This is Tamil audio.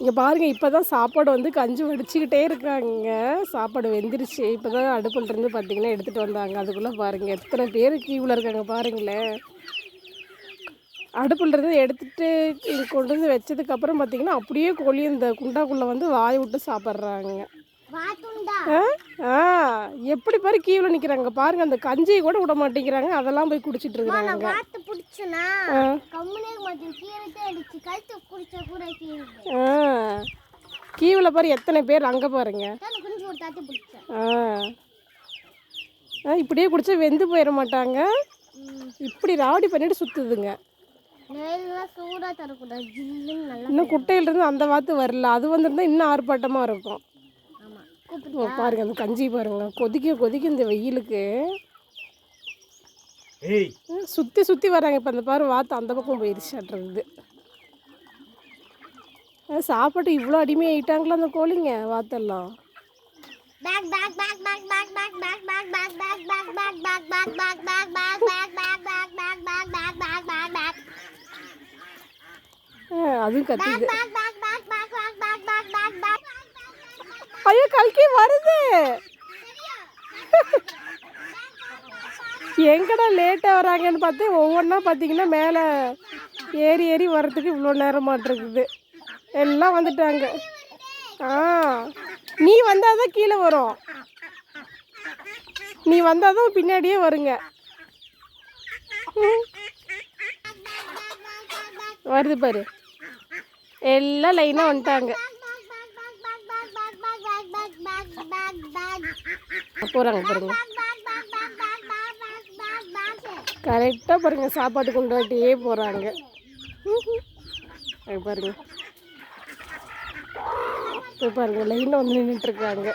இங்கே பாருங்கள், இப்போ தான் சாப்பாடு வந்து கஞ்சி வடிச்சுக்கிட்டே இருக்காங்க. சாப்பாடு வெந்துருச்சு. இப்போ தான் அடுப்புலேருந்து பார்த்தீங்கன்னா எடுத்துகிட்டு வந்தாங்க. அதுக்குள்ளே பாருங்கள் எத்தனை பேர் கியூவில் இருக்காங்க பாருங்களேன். அடுப்புலேருந்து எடுத்துகிட்டு இங்கே கொண்டு வந்து வச்சதுக்கப்புறம் பார்த்தீங்கன்னா அப்படியே கோழி இந்த குண்டாக்குள்ளே வந்து வாய் விட்டு சாப்பிட்றாங்க. எப்படி பாரு கீழே நிற்கிறாங்க பாருங்க. அந்த கஞ்சியை கூட விட மாட்டேங்கிறாங்க. அதெல்லாம் போய் குடிச்சிட்டு இருக்காங்க. கீவில் பாரு எத்தனை பேர் அங்கே பாருங்க. இப்படியே குடிச்சா வெந்து போயிட மாட்டாங்க. இப்படி ராவடி பண்ணிட்டு சுத்துதுங்க. இன்னும் குட்டையிலிருந்து அந்த வாத்து வரல. அது வந்துருந்தா இன்னும் ஆர்ப்பாட்டமாக இருக்கும். பாருங்க அந்த கஞ்சி பாருங்க, கொதிக்க கொதிக்க இந்த வெயிலுக்கு சுற்றி சுற்றி வராங்க. இப்போ அந்த பாரு வாத்து அந்த பக்கம் போயிடுச்சாட்டுறது. சாப்பாட்டு இவ்வளோ அடிமையாயிட்டாங்களா அந்த கோழிங்க வாத்தெல்லாம். அதுவும் கத்துது. ஐயோ கல்கி வருது. எங்கடா லேட்டாக வராங்கன்னு பார்த்து ஒவ்வொன்றா பார்த்தீங்கன்னா மேலே ஏறி ஏறி வர்றதுக்கு இவ்வளோ நேரமாட்டிருக்குது. எல்லாம் வந்துட்டாங்க. நீ வந்தால் தான் கீழே வரும். நீ வந்தால் தான் பின்னாடியே வருங்க. வருது பாரு, எல்லாம் லைனாக வந்துட்டாங்க. போகிறாங்க பாருங்க, கரெக்டாக பாருங்க சாப்பாடு கொண்டாட்டியே போகிறாங்க. பாருங்க, போய் பாருங்க லைனில் வந்து நின்றுட்டுருக்காங்க.